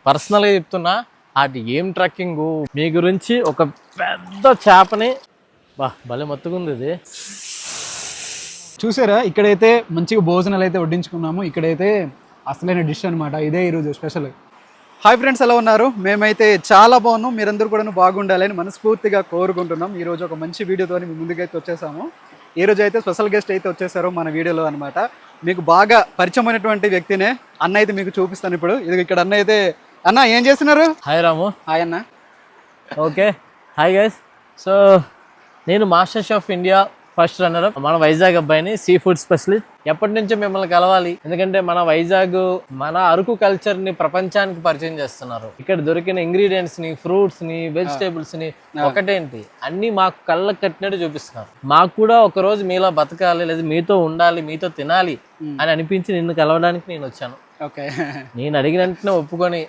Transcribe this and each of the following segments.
పర్సనల్గా చెప్తున్నా, అది ఏం ట్రక్కింగ్ మీ గురించి ఒక పెద్ద చేపని భలే మొత్తుకుంది ఇది. చూసారా, ఇక్కడైతే మంచిగా భోజనాలు అయితే వడ్డించుకున్నాము. ఇక్కడైతే అసలైన డిష్ అనమాట. ఇదే ఈరోజు స్పెషల్. హాయ్ ఫ్రెండ్స్, ఎలా ఉన్నారు? మేమైతే చాలా బాగున్నాం. మీరందరూ కూడా బాగుండాలని మనస్ఫూర్తిగా కోరుకుంటున్నాం. ఈరోజు ఒక మంచి వీడియోతో మీ ముందుకైతే వచ్చేసాము. ఈ రోజు అయితే స్పెషల్ గెస్ట్ అయితే వచ్చేసారు మన వీడియోలో అనమాట. మీకు బాగా పరిచయమైనటువంటి వ్యక్తినే అన్న అయితే మీకు చూపిస్తాను ఇప్పుడు. ఇది ఇక్కడ అన్న అయితే. అన్న ఏం చేస్తున్నారు? హాయ్ రాము. హాయ్ అన్న. Okay, hi guys. సో నేను master chef India first runner. మన వైజాగ్ అబ్బాయిని, సీ ఫుడ్ స్పెషలిస్ట్. ఎప్పటి నుంచో మిమ్మల్ని కలవాలి, ఎందుకంటే మన వైజాగ్, మన అరకు కల్చర్ ని ప్రపంచానికి పరిచయం చేస్తున్నారు. ఇక్కడ దొరికిన ఇంగ్రీడియంట్స్ ని, ఫ్రూట్స్ ని, వెజిటేబుల్స్ ని ఒకటేంటి అన్ని మాకు కళ్ళకు కట్టినట్టు చూపిస్తున్నారు. మాకు కూడా ఒక రోజు మీలో బతకాలి, లేదా మీతో ఉండాలి, మీతో తినాలి అని అనిపించి నిన్ను కలవడానికి నేను వచ్చాను. నేను అడిగిన వెంటనే ఒప్పుకొని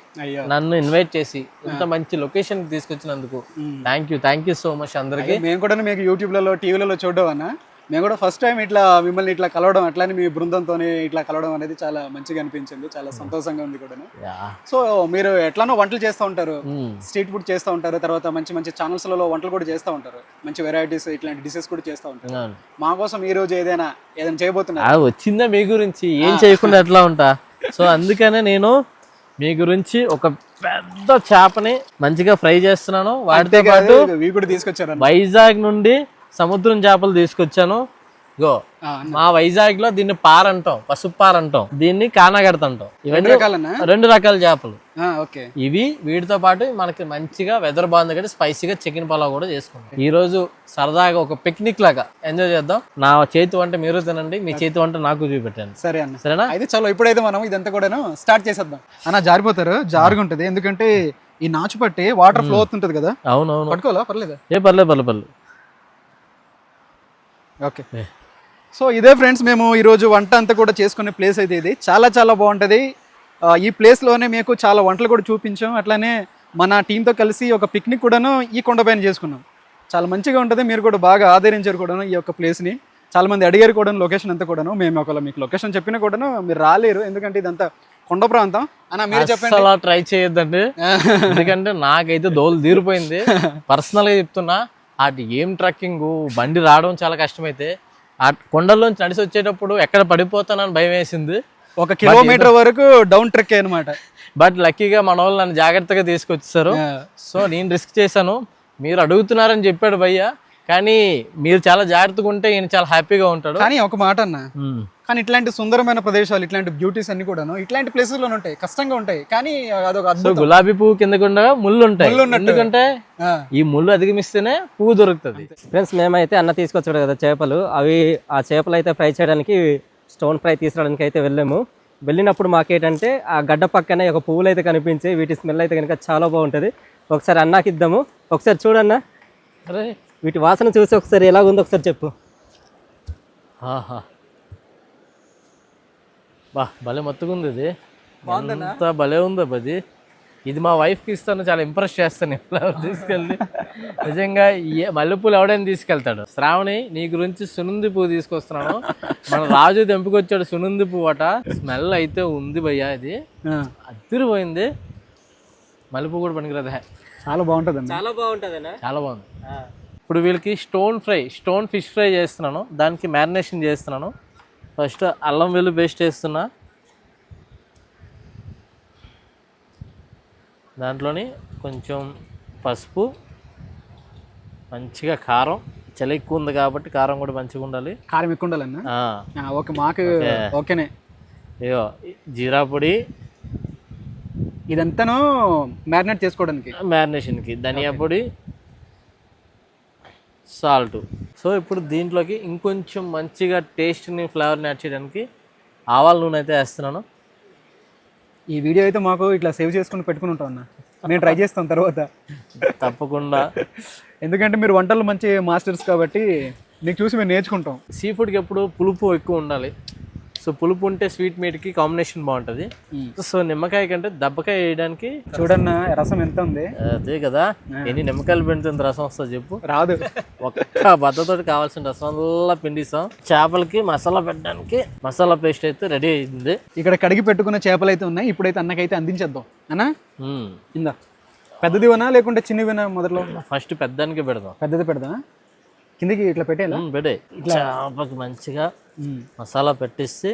నన్ను ఇన్వైట్ చేసి ఇంత మంచి లొకేషన్ కి తీసుకొచ్చినందుకు థ్యాంక్ యూ సో మచ్ అందరికి. మేము కూడా మీకు యూట్యూబ్లలో, టీవీలలో చూడడం అన్న, మేము కూడా ఫస్ట్ టైం ఇట్లా మిమ్మల్ని ఇట్లా కలవడం, అట్లానే మీ బృందంతో ఇట్లా కలవడం అనేది చాలా మంచిగా అనిపించింది. చాలా సంతోషంగా ఉంది కూడా. సో మీరు ఎట్లానో వంటలు చేస్తూ ఉంటారు, స్ట్రీట్ ఫుడ్ చేస్తూ ఉంటారు, తర్వాత మంచి మంచి ఛానల్స్లలో వంటలు కూడా చేస్తూ ఉంటారు, మంచి వెరైటీస్ ఇట్లాంటి డిషెస్ కూడా చేస్తూ ఉంటారు. మా కోసం ఈ రోజు ఏదైనా చేయబోతున్నారు? వచ్చిందా మీ గురించి? ఏం చేయకుండా ఎట్లా ఉంటా. సో అందుకనే నేను మీ గురించి ఒక పెద్ద చేపని మంచిగా ఫ్రై చేస్తున్నాను. వాటితో పాటు తీసుకొచ్చారు వైజాగ్ నుండి సముద్రం చేపలు తీసుకొచ్చాను. గో మా వైజాగ్ లో దీన్ని పార అంటాం, పసుపు పార అంటాం, దీన్ని కానాగడత అంటాం. ఇవన్నీ రెండు రకాల చేపలు ఇవి. వీటితో పాటు మనకి మంచిగా వెదర్ బాగుంది కాబట్టి స్పైసీగా చికెన్ పలావ్ కూడా చేసుకుంటాం. ఈ రోజు సరదాగా ఒక పిక్నిక్ లాగా ఎంజాయ్ చేద్దాం. నా చేతి వంట మీరు తినండి, మీ చేతి వంట నాకు చూపెట్టండి. సరే అన్న, సరేనా? అయితే చలో ఇప్పుడైతే మనం ఇదంతా కూడా స్టార్ట్ చేసేద్దాం. అన్న జారిపోతారు, జారుగుంటది, ఎందుకంటే ఈ నాచు పట్టి వాటర్ ఫ్లో అవుతుంటది కదా. అవునవును, పట్టుకోవాలా? పర్లేదు, పర్లేదు. ఓకే. సో ఇదే ఫ్రెండ్స్, మేము ఈరోజు వంట అంతా కూడా చేసుకునే ప్లేస్ అయితే ఇది. చాలా చాలా బాగుంటుంది. ఈ ప్లేస్లోనే మీకు చాలా వంటలు కూడా చూపించాం. అట్లానే మన టీంతో కలిసి ఒక పిక్నిక్ కూడాను ఈ కొండపైన చేసుకున్నాం. చాలా మంచిగా ఉంటుంది. మీరు కూడా బాగా ఆదరించారు కూడాను ఈ యొక్క ప్లేస్ని. చాలా మంది అడిగారు కూడా లొకేషన్ అంతా కూడాను. మేము ఒకవేళ మీకు లొకేషన్ చెప్పినా కూడాను మీరు రాలేరు, ఎందుకంటే ఇదంతా కొండ ప్రాంతం. అన్న మీరు చెప్పండి. అలా ట్రై చేయొద్దండి, ఎందుకంటే నాకైతే దోలు తీరిపోయింది. పర్సనల్గా చెప్తున్నా, అది ఏం ట్రక్కింగ్, బండి రావడం చాలా కష్టమైతే ఆ కొండల్లోంచి నడిచి వచ్చేటప్పుడు ఎక్కడ పడిపోతానని భయం వేసింది. 1 కిలోమీటర్ వరకు డౌన్ ట్రెక్ అనమాట. బట్ లక్కీగా మన వాళ్ళు నన్ను జాగ్రత్తగా తీసుకొచ్చేసారు. సో నేను రిస్క్ చేశాను. మీరు అడుగుతున్నారని చెప్పాడు భయ్య, కానీ మీరు చాలా జాగ్రత్తగా ఉంటే ఈయన చాలా హ్యాపీగా ఉంటాడు. కానీ ఒక మాట అన్న, కానీ ఇట్లాంటి సుందరమైన ప్రదేశాలు, ఇట్లాంటి బ్యూటీస్ అన్ని కూడా ఇట్లాంటి ప్లేసెస్ లో ఉంటాయి, కష్టంగా ఉంటాయి. కానీ అదొక అద్భుతం. గులాబీ పువ్వు కిందకుండా ముళ్ళు ఉంటాయి, ఎందుకంటే ఈ ముళ్ళు అధిగమిస్తేనే పువ్వు దొరుకుతుంది. ఫ్రెండ్స్, మేమైతే అన్న తీసుకొచ్చాడు కదా చేపలు, ఆ చేపలు అయితే ఫ్రై చేయడానికి, స్టోన్ ఫ్రై తీసుకురావడానికి అయితే వెళ్ళాము. వెళ్ళినప్పుడు మాకేంటంటే ఆ గడ్డ పక్కనే ఒక పువ్వులు అయితే కనిపించాయి. వీటి స్మెల్ అయితే కనుక చాలా బాగుంటుంది. ఒకసారి అన్నకి ఇద్దాము. ఒకసారి చూడన్నా, వీటి వాసన చూసి ఒకసారి ఎలాగుందో ఒకసారి చెప్పు. భలే మొత్తుకుంది ఇది. ఎంత భలే ఉంది అది. ఇది మా వైఫ్కి ఇస్తాను, చాలా ఇంప్రెస్ చేస్తాను ఫ్లవర్ తీసుకెళ్ళి. నిజంగా మల్లెపూలు ఎవడైనా తీసుకెళ్తాడు. శ్రావణి, నీ గురించి సునంది పువ్వు తీసుకొస్తున్నాను. మన రాజు తెంపుకొచ్చాడు సునంది పువ్వు అట. స్మెల్ అయితే ఉంది భయ్యా, ఇది అదిరిపోయింది. మల్లెపూ కూడా పనికిరాదా, చాలా బాగుంటుంది. చాలా బాగుంది. ఇప్పుడు వీళ్ళకి స్టోన్ ఫిష్ ఫ్రై చేస్తున్నాను. దానికి మ్యారినేషన్ చేస్తున్నాను. ఫస్ట్ అల్లం వెల్లుల్లి పేస్ట్ వేస్తున్నా. దాంట్లోని కొంచెం పసుపు, మంచిగా కారం. చలి ఎక్కువ ఉంది కాబట్టి కారం కూడా మంచిగా ఉండాలి. కారం ఎక్కువ ఉండాలన్నా? ఓకే, మాకు ఓకేనే. ఇగో జీరా పొడి, ఇదంతాను మ్యారినేట్ చేసుకోవడానికి, మ్యారినేషన్కి ధనియా పొడి, సాల్ట్. సో ఇప్పుడు దీంట్లోకి ఇంకొంచెం మంచిగా టేస్ట్ని, ఫ్లేవర్ని యాడ్ చేయడానికి ఆవాల నూనె అయితే వేస్తున్నాను. ఈ వీడియో అయితే మాకు ఇట్లా సేవ్ చేసుకుని పెట్టుకుని ఉంటాం అన్న, నేను ట్రై చేస్తాను తర్వాత తప్పకుండా. ఎందుకంటే మీరు వంటలు మంచి మాస్టర్స్ కాబట్టి మీకు చూసి మేము నేర్చుకుంటాం. సీ ఫుడ్కి ఎప్పుడు పులుపు ఎక్కువ ఉండాలి. సో పులుపు ఉంటే స్వీట్ మీట్కి కాంబినేషన్ బాగుంటుంది. సో నిమ్మకాయ కంటే దెబ్బకాయ వేయడానికి చూడన్న రసం ఎంత ఉంది. అదే కదా, ఎన్ని నిమ్మకాయలు పిండుతుంది రసం వస్తుంది చెప్పు. రాదు, ఒక్క బద్దతోటి కావాల్సిన రసం అంతా పిండిస్తాం. చేపలకి మసాలా పెట్టడానికి మసాలా పేస్ట్ అయితే రెడీ అయింది. ఇక్కడ కడిగి పెట్టుకున్న చేపలు అయితే ఉన్నాయి. ఇప్పుడైతే అన్నకైతే అందించేద్దాం అన్నా. ఇందా పెద్దది వినా లేకుంటే చిన్నవినా? మొదట్లో ఫస్ట్ పెద్దానికి పెడదాం. పెద్దది పెడదా, కిందికి ఇట్లా పెట్టేలా పెట్టే. చేపకి మంచిగా మసాలా పెట్టిస్తే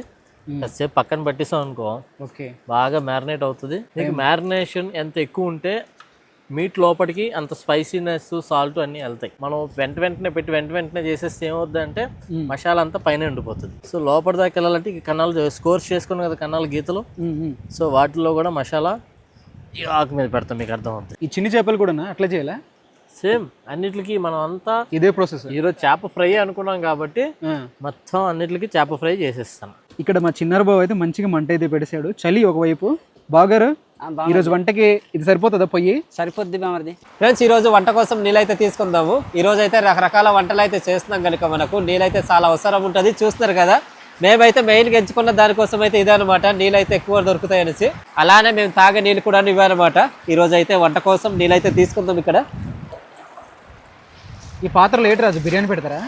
కాసేపు పక్కన పెట్టేసాం అనుకో, ఓకే, బాగా బాగా మ్యారినేట్ అవుతుంది. నీకు మ్యారినేషన్ ఎంత ఎక్కువ ఉంటే మీట్ లోపలికి అంత స్పైసీనెస్ సాల్ట్ అన్నీ వెళ్తాయి. మనం వెంటనే పెట్టి వెంటనే చేసేస్తే ఏమవుద్ది అంటే మసాలా అంతా పైన ఉండిపోతుంది. సో లోపల దాకా వెళ్ళాలంటే ఈ కన్నాలు స్కోర్స్ చేసుకున్నాం కదా, కన్నాలు గీతలు. సో వాటిలో కూడా మసాలా ఈ ఆకు మీద పెడతాం, మీకు అర్థం అవుతుంది. ఈ చిన్ని చేపలు కూడా అట్లా చేయాలా? సేమ్ అన్నిటికి మనం అంతా ఇదే ప్రాసెస్. ఈరోజు చేప ఫ్రై అనుకున్నాం కాబట్టి మొత్తం అన్నిటికి చేప ఫ్రై చేసేస్తాను. ఇక్కడ మా చిన్నారు బాబు అయితే మంచిగా మంట అయితే పెట్టేశాడు. చలి ఒకవైపు. బాగారు ఈరోజు వంటకి ఇది సరిపోతుందా? పొయ్యి సరిపోద్ది బామర్ది. ఫ్రెండ్స్, ఈరోజు వంట కోసం నీళ్ళైతే తీసుకుందాము. ఈరోజు అయితే రకరకాల వంటలు అయితే చేస్తున్నాం కనుక మనకు నీళ్ళైతే చాలా అవసరం ఉంటుంది. చూస్తున్నారు కదా, మేమైతే మెయిన్గా ఎంచుకున్న దానికోసం అయితే ఇదనమాట, నీళ్ళైతే ఎక్కువ దొరుకుతాయి అనేసి. అలానే మేము తాగే నీళ్ళు కూడా ఇవ్వనమాట. ఈరోజు అయితే వంట కోసం నీళ్ళైతే తీసుకుందాం. ఇక్కడ ఈ పాత్రలు ఏంటి రాజు, బిర్యానీ పెడతారా?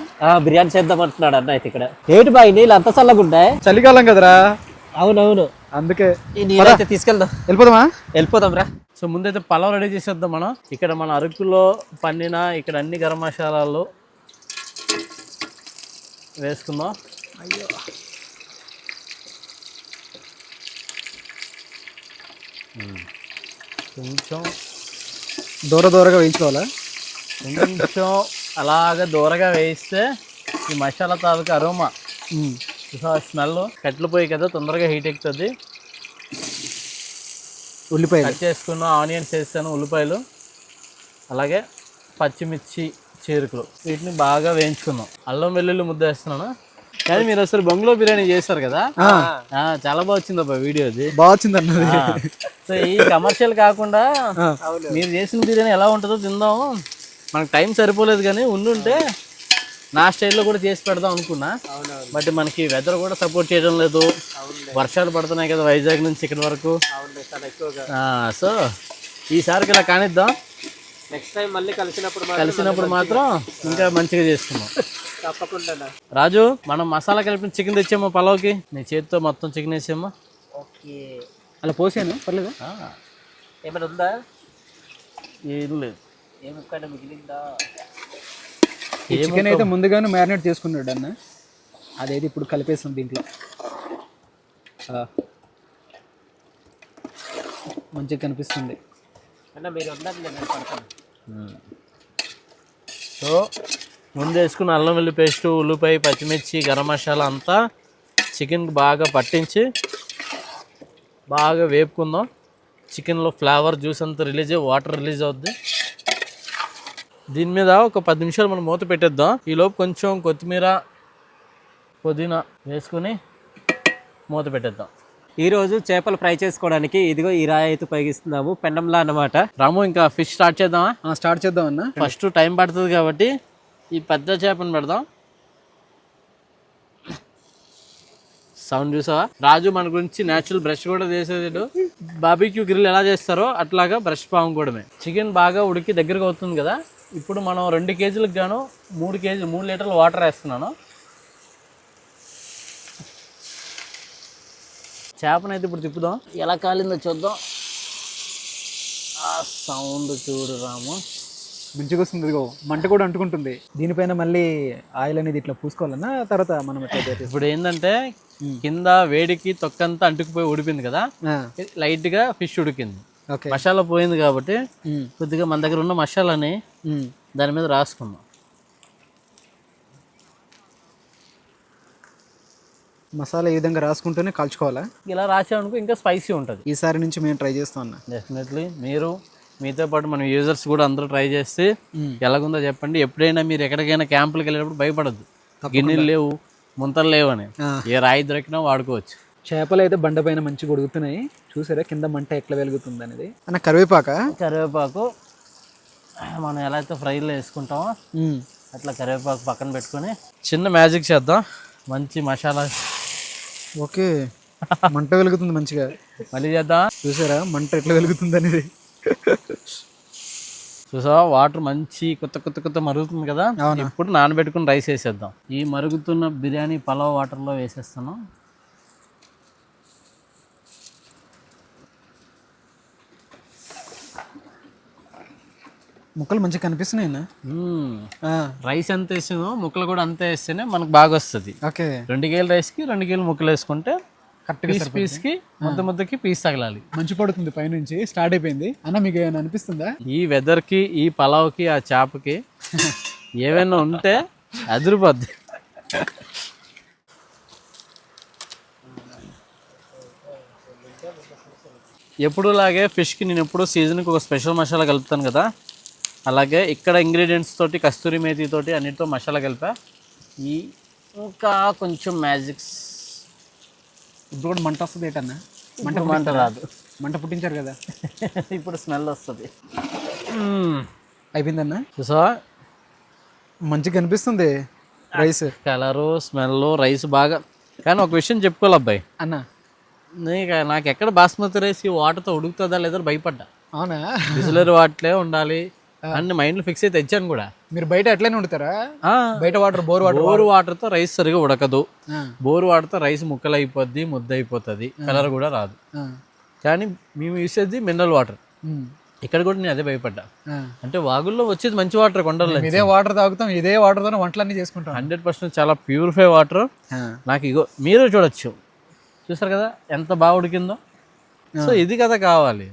బిర్యానీ చేద్దాం అంటున్నాడు అన్న. అయితే ఇక్కడ ఏంటి బాయ్ నీళ్ళు అంత చల్లగా ఉంటాయి? చలికాలం కదరా. అవునవును, అందుకే ఈ నీళ్ళైతే తీసుకెళ్దాం. వెళ్ళిపోదాం రా. సో ముందైతే పలావ్ రెడీ చేసేద్దాం మనం. ఇక్కడ మన అరకులో పండిన ఇక్కడ అన్ని గరం మసాలాలు వేసుకుందాం. అయ్యో, కొంచెం దూరగా వేయించుకోవాలా? కొంచెం అలాగే దూరగా వేయిస్తే ఈ మసాలా తాలూకు అరోమా, స్మెల్ కట్టెలు పోయి కదా తొందరగా హీట్ ఎక్కుతుంది. ఉల్లిపాయలు కట్ చేసుకున్న ఆనియన్స్ వేస్తాను, ఉల్లిపాయలు, అలాగే పచ్చిమిర్చి చీరుకులు, వీటిని బాగా వేయించుకుందాం. అల్లం వెల్లుల్లి ముద్ద వేస్తున్నాను. కానీ మీరు అసలు బంగ్లో బిర్యానీ చేస్తారు కదా, చాలా బాగా వచ్చింది అబ్బా వీడియో. అది బాగా వచ్చింది అన్నది. సో ఈ కమర్షియల్ కాకుండా మీరు చేసిన బిర్యానీ ఎలా ఉంటుందో తిందాం. మనకు టైం సరిపోలేదు కానీ ఉండుంటే నా స్టైల్లో కూడా చేసి పెడదాం అనుకున్నా. బట్ మనకి వెదర్ కూడా సపోర్ట్ చేయడం లేదు. వర్షాలు పడుతున్నాయి కదా వైజాగ్ నుంచి ఇక్కడి వరకు. సో ఈసారికి ఇలా కానిద్దాం. నెక్స్ట్ టైం మళ్ళీ కలిసినప్పుడు మాత్రం ఇంకా మంచిగా చేసుకున్నాం. తప్పకుండా. రాజు, మనం మసాలా కలిపిన చికెన్ తెచ్చామో పలావ్కి, నీ చేతితో మొత్తం చికెన్ వేసామా? ఓకే, అలా పోసాను, పర్లేదు. ఏమైనా ఉందా? ఏం లేదు. ఏమి మిగిలిందా? ఈ చికెన్ అయితే ముందుగానే మ్యారినేట్ చేసుకున్నాడు అన్న. అదైతే ఇప్పుడు కలిపేస్తాం దీంట్లో. మంచిగా కనిపిస్తుంది అన్న. మీరు సో ముందు వేసుకున్న అల్లం వెల్లుల్లి పేస్టు, ఉల్లిపాయ, పచ్చిమిర్చి, గరం మసాలా అంతా చికెన్కి బాగా పట్టించి బాగా వేపుకుందాం. చికెన్లో ఫ్లేవర్ జ్యూస్ అంతా రిలీజ్ అయ్యి వాటర్ రిలీజ్ అవుద్ది. దీని మీద ఒక 10 నిమిషాలు మనం మూత పెట్టేద్దాం. ఈలోపు కొంచెం కొత్తిమీర, పుదీనా వేసుకుని మూత పెట్టేద్దాం. ఈరోజు చేపలు ఫ్రై చేసుకోవడానికి ఇదిగో ఈ రాయి అయితే ఉపయోగిస్తున్నాము, పెండంలా అన్నమాట. రాము, ఇంకా ఫిష్ స్టార్ట్ చేద్దామా? స్టార్ట్ చేద్దాం అన్న. ఫస్ట్ టైం పడుతుంది కాబట్టి ఈ పెద్ద చేపను పెడదాం. సౌండ్ చూసావా? రాజు మన గురించి న్యాచురల్ బ్రష్ కూడా చేసేది. బాబీక్యూ గ్రిల్ ఎలా చేస్తారో అట్లాగా బ్రష్ పాముకోవడమే. చికెన్ బాగా ఉడికి దగ్గరకు అవుతుంది కదా. ఇప్పుడు మనం 2 కేజీలకు గాను 3 లీటర్ల వాటర్ వేస్తున్నాను. చేపనైతే ఇప్పుడు తిప్పుదాం, ఎలా కాలిందో చూద్దాం. ఆ సౌండ్ చూడు రాము, మంచిగా వస్తుంది. ఇదిగో మంట కూడా అంటుకుంటుంది. దీనిపైన మళ్ళీ ఆయిల్ అనేది ఇట్లా పూసుకోవాలన్నా తర్వాత మనం ఇప్పుడు ఏంటంటే కింద వేడికి తొక్కంతా అంటుకుపోయి ఉడిపింది కదా, లైట్ గా ఫిష్ ఉడికింది. మసాలా పోయింది కాబట్టి కొద్దిగా మన దగ్గర ఉన్న మసాలాని దాని మీద రాసుకుందాం. మసాలా ఈ విధంగా రాసుకుంటూనే కాల్చుకోవాలా? ఇలా రాసామనుకో ఇంకా స్పైసీ ఉంటుంది. ఈసారి నుంచి మేము ట్రై చేస్తాం అన్న. డెఫినెట్లీ మీరు మీతో పాటు మన యూజర్స్ కూడా అందరూ ట్రై చేస్తే ఎలాగుందో చెప్పండి. ఎప్పుడైనా మీరు ఎక్కడికైనా క్యాంపులకు వెళ్ళేటప్పుడు భయపడద్దు, గిన్నెలు లేవు, ముంతలు లేవు అని. ఏ రాయి దొరికినా వాడుకోవచ్చు. చేపలు అయితే బండ పైన మంచిగా ఉడుకుతున్నాయి. చూసారా కింద మంట ఎట్లా వెలుగుతుంది అనేది. అన్న కరివేపాకు మనం ఎలా అయితే ఫ్రైలో వేసుకుంటామో అట్లా కరివేపాకు పక్కన పెట్టుకొని చిన్న మ్యాజిక్ చేద్దాం. మంచి మసాలా ఓకే, మంట వెలుగుతుంది మంచిగా. మళ్ళీ చేద్దాం. చూసారా మంట ఎట్లా వెలుగుతుంది అనేది? చూసా వాటర్ మంచి కొత్త మరుగుతుంది కదా. ఇప్పుడు నానబెట్టుకుని రైస్ వేసేద్దాం. ఈ మరుగుతున్న బిర్యానీ పలావ్ వాటర్లో వేసేస్తాను. ముక్కలు మంచిగా కనిపిస్తున్నాయి. రైస్ ఎంత వేసామో ముక్కలు కూడా అంతే వేస్తేనే మనకు బాగా వస్తుంది. ఓకే, 2 కేజీల రైస్కి 2 కేజీలు ముక్కలు వేసుకుంటే కరెక్ట్గా పీస్కి ముద్దకి పీస్ తగలాలి. మంచి పడుతుంది పైనుంచి స్టార్ట్ అయిపోయింది అన్న. మీకు ఏమైనా అనిపిస్తుందా? ఈ వెదర్కి, ఈ పలావ్కి, ఆ చేపకి ఏమైనా ఉంటే అదిరిపోద్ది. ఎప్పుడులాగే ఫిష్కి నేను ఎప్పుడు సీజన్కి ఒక స్పెషల్ మసాలా కలుపుతాను కదా, అలాగే ఇక్కడ ఇంగ్రీడియంట్స్ తోటి కస్తూరి మేతి తోటి అన్నిటితో మసాలా కలిపా. ఈ ఇంకా కొంచెం మ్యాజిక్స్. ఇప్పుడు కూడా మంట వస్తుంది ఏంటన్నా? మంట రాదు, మంట పుట్టించారు కదా. ఇప్పుడు స్మెల్ వస్తుంది. అయిపోయిందన్నా. చూసా మంచిగా కనిపిస్తుంది రైస్, కలరు, స్మెల్, రైస్ బాగా. కానీ ఒక విషయం చెప్పుకోవాలి అబ్బాయి అన్న, నాకు ఎక్కడ బాస్మతి రైస్ ఈ వాటర్తో ఉడుకుతుందా లేదా భయపడ్డా. అవునా? బిజిలరీ వాటర్లే ఉండాలి అని మైండ్లో ఫిక్స్ అయితే తెచ్చాను కూడా. మీరు బయట ఎట్లనే వండుతారా? బయట వాటర్, బోర్ వాటర్తో రైస్ సరిగా ఉడకదు. బోర్ వాటర్తో రైస్ ముక్కలు అయిపోద్ది, ముద్ద అయిపోతుంది, కలర్ కూడా రాదు. కానీ మేము యూస్ చేసేది మినరల్ వాటర్. ఇక్కడ కూడా నేను అదే భయపడ్డా. అంటే వాగుల్లో వచ్చేది మంచి వాటర్, కొండల్లో ఇదే వాటర్ తాగుతాం, ఇదే వాటర్తో వంటలన్నీ చేసుకుంటాం. 100% చాలా ప్యూరిఫై వాటర్. నాకు ఇగో మీరు చూడొచ్చు, చూసారు కదా ఎంత బాగా ఉడికిందో. సో ఇది కదా కావాలి.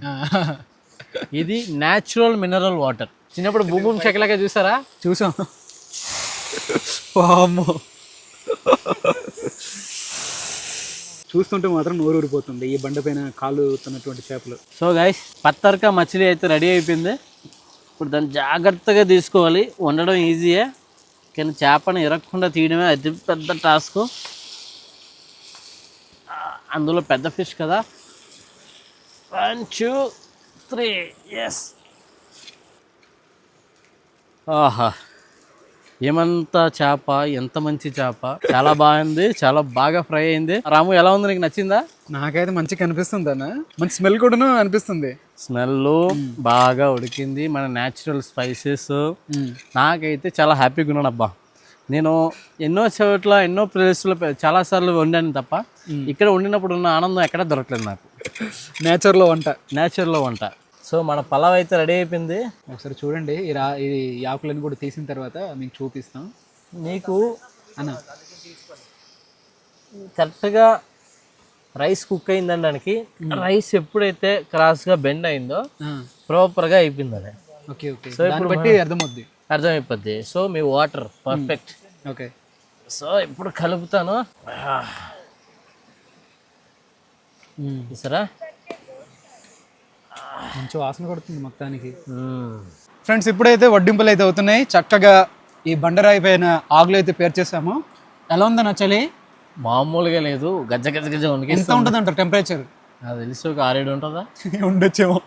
ఇది న్యాచురల్ మినరల్ వాటర్. చిన్నప్పుడు భూమి చెక్కలాగా చూసారా? చూసాం. వామ్మో, చూస్తుంటే మాత్రం నోరు ఊరిపోతుంది ఈ బండ పైన కాలు తున్నటువంటి చేపలు. సో గైస్, పత్తర్కా మచిలీ అయితే రెడీ అయిపోయింది. ఇప్పుడు దాన్ని జాగ్రత్తగా తీసుకోవాలి. వండడం ఈజీయే, కానీ చేపను ఇరగకుండా తీయడమే అతి పెద్ద టాస్క్. అందులో పెద్ద ఫిష్ కదా. 1 2 3 ఎస్. ఆహా, ఏమంత చేప, ఎంత మంచి చేప. చాలా బాగుంది, చాలా బాగా ఫ్రై అయింది. రాము, ఎలా ఉంది, నీకు నచ్చిందా? నాకైతే మంచిగా కనిపిస్తుంది అన్న. మంచి స్మెల్ కూడా అనిపిస్తుంది. స్మెల్ బాగా ఉడికింది, మన న్యాచురల్ స్పైసెస్. నాకైతే చాలా హ్యాపీగా ఉన్నాను అబ్బా. నేను ఎన్నో చోట్ల, ఎన్నో ప్లేస్లో చాలాసార్లు వండాను తప్ప ఇక్కడ వండినప్పుడు ఉన్న ఆనందం ఎక్కడా దొరకలేదు నాకు. నేచర్లో వంట. సో మన పలావ్ అయితే రెడీ అయిపోయింది. ఒకసారి చూడండి, ఈ ఆకులను కూడా తీసిన తర్వాత మీకు చూపిస్తాం. నీకు అన్న కరెక్ట్గా రైస్ కుక్ అయిందనడానికి రైస్ ఎప్పుడైతే క్రాస్గా బెండ్ అయిందో ప్రాపర్గా అయిపోయింది అది. ఓకే ఓకే, సో ఇప్పుడు బట్టి అర్థమైపోద్ది. సో మీ వాటర్ పర్ఫెక్ట్. ఓకే, సో ఇప్పుడు కలుపుతాను. చూసారా, మంచి వాసన కొడుతుంది మొత్తానికి. ఫ్రెండ్స్, ఇప్పుడైతే వడ్డింపులు అయితే అవుతున్నాయి. చక్కగా ఈ బండరాయి పైన ఆకులు అయితే పేర్చేసాము. ఎలా ఉందన్న చలి? మామూలుగా లేదు, గజ్జ వణికి. ఎంత ఉంటుంది అంటారు టెంపరేచర్? నాకు తెలిసి ఒక 6-7 ఉంటుందా, ఉండొచ్చేమో.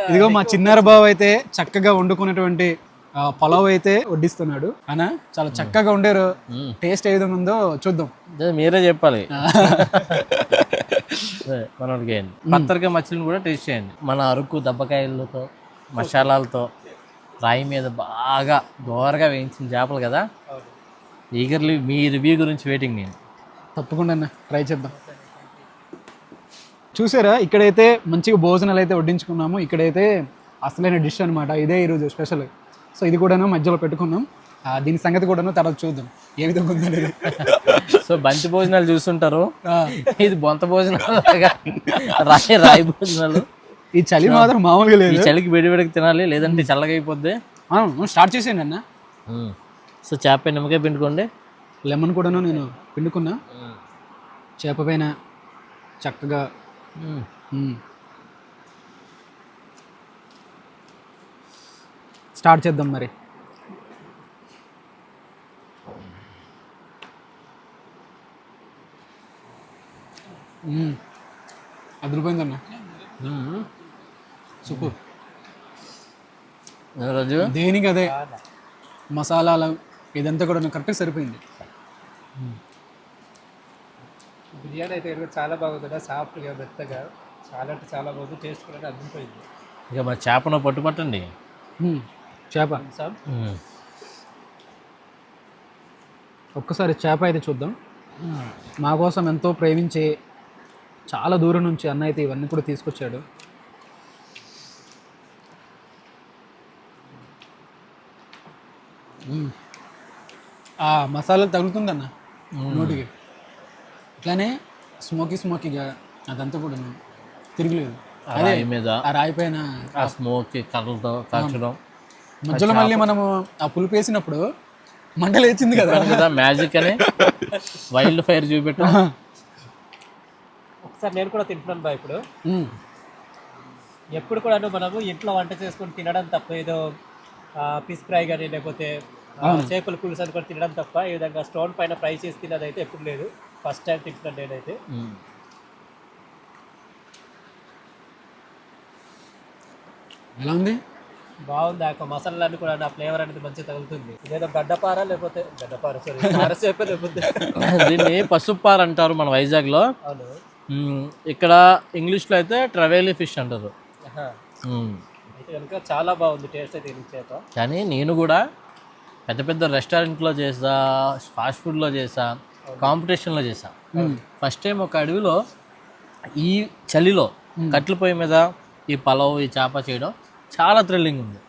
ఇదిగో మా చిన్నార బావ అయితే చక్కగా వండుకున్నటువంటి పలావ్ అయితే వడ్డిస్తున్నాడు. అన్న చాలా చక్కగా ఉండేరు. టేస్ట్ ఏ విధంగా ఉందో చూద్దాం. మీరే చెప్పాలి. మనకి పత్తరికాయ మచిలీని కూడా టేస్ట్ చేయండి. మన అరకు దబ్బకాయలతో, మసాలాలతో, రాయి మీద బాగా దోరగా వేయించిన చేపలు కదా. ఈగర్లీ మీ రివ్యూ గురించి వెయిటింగ్ నేను. తప్పకుండా అన్న, ట్రై చేద్దాం. చూసారా, ఇక్కడైతే మంచిగా భోజనాలు అయితే వడ్డించుకున్నాము. ఇక్కడైతే అసలైన డిష్ అనమాట. ఇదే ఈరోజు స్పెషల్. సో ఇది కూడాను మధ్యలో పెట్టుకున్నాం. దీని సంగతి కూడాను తర్వాత చూద్దాం ఏ విధంగా ఉందనేది. సో బంతి భోజనాలు చూస్తుంటారు, ఇది బొంత భోజనాలు, రాయి భోజనాలు. ఈ చలి మాత్రం మామూలుగా లేదు. ఈ చలికి వేడివేడికి తినాలి, లేదంటే చల్లగా అయిపోద్ది. స్టార్ట్ చేసేయండి అన్న. సో చేప పైన నిమ్మకాయ పిండుకోండి. లెమన్ కూడాను నేను పిండుకున్నా. చేప పైన చక్కగా స్టార్ట్ చేద్దాం మరి. అదిరిపోయిందన్న, సూపర్. రోజు దేనికి అదే మసాలాలు ఇదంతా కూడా కరెక్ట్గా సరిపోయింది. బిర్యానీ అయితే కనుక చాలా బాగుంది, సాఫ్ట్గా మెత్తగా, చాలా అంటే చాలా బాగుంది. టేస్ట్ కూడా అద్భుతమైంది. ఇక మరి చేపను పట్టుపట్టండి. చేప ఒక్కసారి చేప అయితే చూద్దాం. మా కోసం ఎంతో ప్రేమించి చాలా దూరం నుంచి అన్న అయితే ఇవన్నీ కూడా తీసుకొచ్చాడు. ఆ మసాలా తగులుతుందన్న నోటికి, అట్లానే స్మోకీగా అదంతా కూడా తిరగలేదు. రాయి మీద ఆ రాయి పైన ఆ స్మోక్ కలర్తో కాల్చడం, మధ్యలో మళ్ళీ మనము ఆ పులుపు వేసినప్పుడు మంట లేచింది కదా కదా మ్యాజిక్ అని వైల్డ్ ఫైర్ చూపెట్టు. ఒకసారి నేను కూడా తింటున్నాను బా. ఇప్పుడు ఎప్పుడు కూడా మనము ఇంట్లో వంట చేసుకొని తినడం తప్ప, ఏదో ఫిష్ ఫ్రై కానీ లేకపోతే చేపల పులుసు అనుకొని తినడం తప్ప ఈ విధంగా స్టోన్ పైన ఫ్రై చేసి తినది అయితే ఎప్పుడు లేదు. ఫస్ట్ టైం తింటున్నాను నేనైతే. ఎలా ఉంది? బాగుంది. ఆ మసాలాన్ని కూడా నా ఫ్లేవర్ అనేది మంచిగా తగులుతుంది. ఇదేదో గడ్డపార లేకపోతే పారసేప లేకపోతే దీన్ని పసుపార అంటారు మన వైజాగ్లో. అవును. ఇక్కడ ఇంగ్లీష్లో అయితే ట్రవేలీ ఫిష్ అంటారు. అయితే కనుక చాలా బాగుంది టేస్ట్ అయితే చేప. కానీ నేను కూడా పెద్ద పెద్ద రెస్టారెంట్లో చేసా, ఫాస్ట్ ఫుడ్లో చేసా, కాంపిటీషన్లో చేసా. ఫస్ట్ టైం ఒక అడవిలో ఈ చలిలో కట్టెల పొయ్యి మీద ఈ పలావ్, ఈ చేప చేయడం చాలా థ్రిల్లింగ్ ఉంది.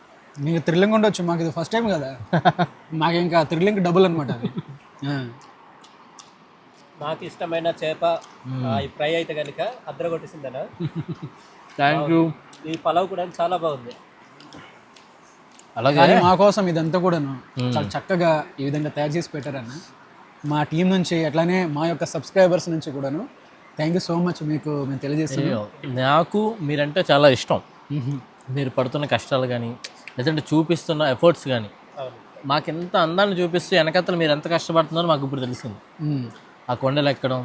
మీకు థ్రిల్లింగ్ ఉండొచ్చు, మాకు ఇది ఫస్ట్ టైం కదా. మాకు ఇంకా థ్రిల్లింగ్ డబుల్ అనమాట అది. నాకు ఇష్టమైన చేప ఈ ఫ్రై అయితే కనుక అద్దర కొట్టేసిందన్న. Thank you. ఈ పలావ్ కూడా చాలా బాగుంది. అలాగే మా కోసం ఇదంతా కూడాను చాలా చక్కగా ఈ విధంగా తయారు చేసి పెట్టారన్న. మా టీం నుంచి అట్లానే మా యొక్క సబ్స్క్రైబర్స్ నుంచి కూడాను థ్యాంక్ యూ సో మచ్ మీకు మేము తెలియజేస్తున్నాం. నాకు మీరంటే చాలా ఇష్టం. మీరు పడుతున్న కష్టాలు కానీ లేదంటే చూపిస్తున్న ఎఫర్ట్స్ కానీ మాకు ఎంత అందాన్ని చూపిస్తూ వెనకత్తలు మీరు ఎంత కష్టపడుతున్నారో మాకు ఇప్పుడు తెలిసింది. ఆ కొండలు ఎక్కడం,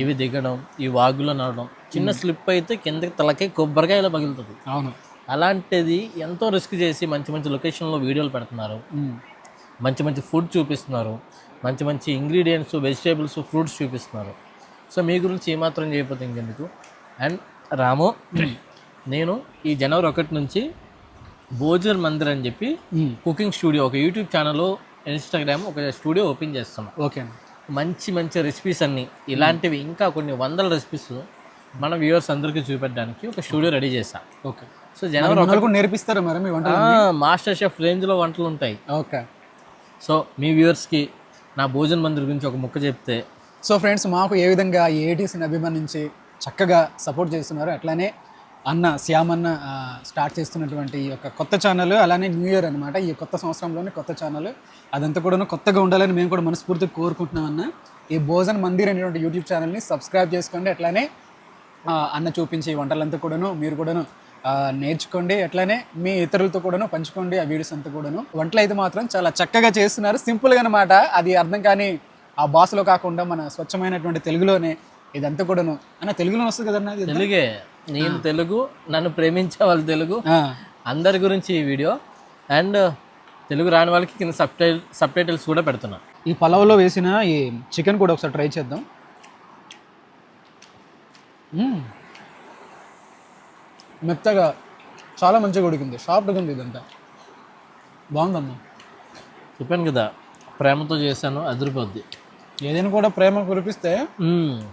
ఇవి దిగడం, ఈ వాగులో నడవడం, చిన్న స్లిప్ అయితే కిందకి తలకి కొబ్బరికాయలో పగులుతుంది. అవును. అలాంటిది ఎంతో రిస్క్ చేసి మంచి మంచి లొకేషన్లో వీడియోలు పెడుతున్నారు, మంచి మంచి ఫుడ్ చూపిస్తున్నారు, మంచి మంచి ఇంగ్రీడియంట్స్, వెజిటేబుల్స్, ఫ్రూట్స్ చూపిస్తున్నారు. సో మీ గురించి ఏమాత్రం చేయకపోతే ఇంకెందుకు. అండ్ రాము, నేను ఈ జనవరి 1 నుంచి భోజన్ మందిర్ అని చెప్పి కుకింగ్ స్టూడియో, ఒక యూట్యూబ్ ఛానల్, ఇన్స్టాగ్రామ్ ఒక స్టూడియో ఓపెన్ చేస్తున్నాను. ఓకే. మంచి మంచి రెసిపీస్ అన్నీ, ఇలాంటివి ఇంకా కొన్ని వందల రెసిపీస్ మన వ్యూవర్స్ అందరికీ చూపెట్టడానికి ఒక స్టూడియో రెడీ చేశాను. ఓకే. సో జనవరి 1 నేర్పిస్తారా మరి మీ వంటలు? మాస్టర్ షెఫ్ రేంజ్లో వంటలు ఉంటాయి. ఓకే. సో మీ వ్యూవర్స్కి నా భోజన్ మందిర్ గురించి ఒక ముక్క చెప్తే. సో ఫ్రెండ్స్, మాకు ఏ విధంగా ఈ ఏటీస్ని అభిమానించి చక్కగా సపోర్ట్ చేస్తున్నారు, అట్లానే అన్న శ్యామ్ అన్న స్టార్ట్ చేస్తున్నటువంటి ఈ యొక్క కొత్త ఛానల్, అలానే న్యూ ఇయర్ అనమాట, ఈ కొత్త సంవత్సరంలోనే కొత్త ఛానల్, అదంతా కూడా కొత్తగా ఉండాలని మేము కూడా మనస్ఫూర్తిగా కోరుకుంటున్నాం అన్న. ఈ భోజన్ మందిర్ అనేటువంటి యూట్యూబ్ ఛానల్ని సబ్స్క్రైబ్ చేసుకోండి. అట్లానే అన్న చూపించే ఈ వంటలంతా కూడాను మీరు కూడాను నేర్చుకోండి. అట్లానే మీ ఇతరులతో కూడాను పంచుకోండి ఆ వీడియోస్ అంతా కూడాను. వంటలు అయితే మాత్రం చాలా చక్కగా చేస్తున్నారు, సింపుల్గా అనమాట. అది అర్థం కానీ ఆ భాషలో కాకుండా మన స్వచ్ఛమైనటువంటి తెలుగులోనే ఇదంతా కూడాను. అన్న తెలుగులో వస్తుంది కదన్నా? తెలుగే, నేను తెలుగు, నన్ను ప్రేమించే వాళ్ళు తెలుగు, అందరి గురించి ఈ వీడియో. అండ్ తెలుగు రాని వాళ్ళకి కింద సబ్ టైటిల్స్ కూడా పెడుతున్నా. ఈ పలావ్లో వేసిన ఈ చికెన్ కూడా ఒకసారి ట్రై చేద్దాం. మెత్తగా చాలా మంచిగా ఉడికింది, సాఫ్ట్గా ఉంది, ఇదంతా బాగుందమ్మా. చెప్పాను కదా, ప్రేమతో చేశాను, అదిరిపోద్ది. ఏదైనా కూడా ప్రేమ కురిపిస్తే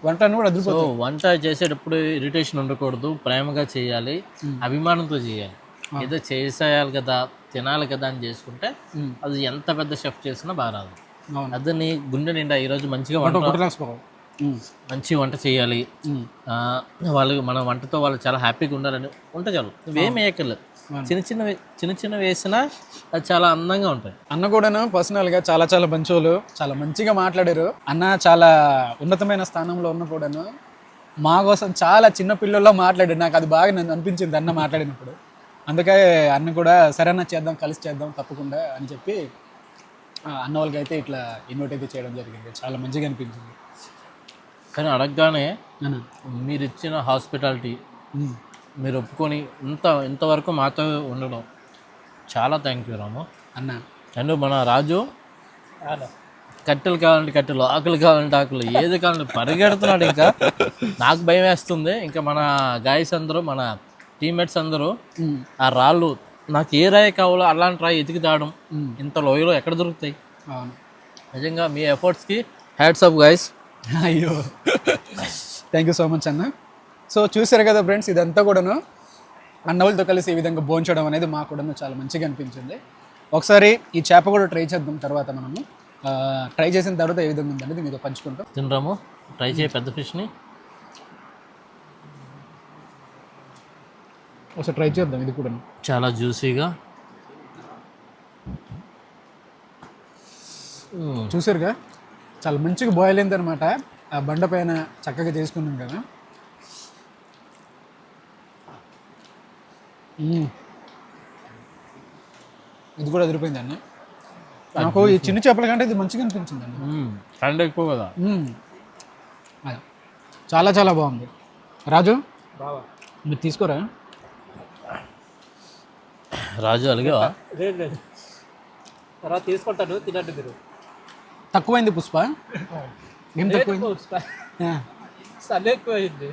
వంట కూడా అదిరిపోతుంది. సో వంట చేసేటప్పుడు ఇరిటేషన్ ఉండకూడదు, ప్రేమగా చేయాలి, అభిమానంతో చేయాలి. ఏదో చేసేయాలి కదా, తినాలి కదా అని చేసుకుంటే అది ఎంత పెద్ద షెఫ్ చేసినా బాగా రాదు. అది నీ గుండె నిండా ఈరోజు మంచిగా మంచి వంట చేయాలి, వాళ్ళు మన వంటతో వాళ్ళు చాలా హ్యాపీగా ఉండాలని ఉంటే చాలు, నువ్వేం వేయక్కర్లేదు. చిన్న చిన్న వేసినా అది చాలా అందంగా ఉంటాయి. అన్న కూడాను పర్సనల్గా చాలా చాలా మంచోళ్ళు, చాలా మంచిగా మాట్లాడారు. అన్న చాలా ఉన్నతమైన స్థానంలో ఉన్న కూడాను మా కోసం చాలా చిన్న పిల్లల్లో మాట్లాడారు. నాకు అది బాగా నన్ను అనిపించింది అన్న మాట్లాడినప్పుడు. అందుకే అన్న కూడా సరే అన్న చేద్దాం, కలిసి చేద్దాం తప్పకుండా అని చెప్పి అన్న వాళ్ళకి అయితే ఇట్లా ఇన్వైట్ అయితే చేయడం జరిగింది. చాలా మంచిగా అనిపించింది. కానీ అడగగానే మీరు ఇచ్చిన హాస్పిటాలిటీ, మీరు ఒప్పుకొని ఇంతవరకు మాతో ఉండడం చాలా థ్యాంక్ యూ రాము అన్న. అండ్ మన రాజు కట్టెలు కావాలంటే కట్టెలు, ఆకులు కావాలంటే ఆకులు, ఏది కావాలంటే పరిగెడుతున్నాడు. ఇంకా నాకు భయం వేస్తుంది. ఇంకా మన గాయస్ అందరూ, మన టీమ్మేట్స్ అందరూ ఆ రాళ్ళు నాకు ఏ రాయి కావాలో అలాంటి రాయి ఎతికి తాగడం ఇంత లోయలో ఎక్కడ దొరుకుతాయి. అవును. నిజంగా మీ ఎఫర్ట్స్కి హ్యాట్స్ ఆఫ్ గాయస్. అయ్యో, థ్యాంక్ యూ సో మచ్ అన్న. సో చూసారు కదా ఫ్రెండ్స్, ఇదంతా కూడాను అన్నవాళ్ళతో కలిసి ఈ విధంగా భోంచడం అనేది మాకు కూడా చాలా మంచిగా అనిపించింది. ఒకసారి ఈ చేప కూడా ట్రై చేద్దాం. తర్వాత మనము ట్రై చేసిన తర్వాత ఏ విధంగా ఉందనేది మీతో పంచుకుంటాం. తినరాము, ట్రై చేయ పెద్ద ఫిష్ని. ఒకసారి ట్రై చేద్దాం ఇది కూడా. చాలా జ్యూసీగా. చూసారుగా, చాలా మంచిగా బాయిల్ అయింది అనమాట. ఆ బండ పైన చక్కగా చేసుకున్నాం కదా. ఇది కూడా అదిరిపోయింది అన్న. నాకు ఈ చిన్న చేపల కంటే ఇది మంచిగా అనిపించింది అన్న. కండ ఎక్కువ కదా. అదే, చాలా చాలా బాగుంది. రాజు బావా మీరు తీసుకోరా? రాజు అలిగావా? లేదు తర్వాత తీసుకుంటాను, తినండి మీరు. తక్కువైంది పుష్ప. ఏం తక్కువైంది? సన్ ఎక్కువైంది.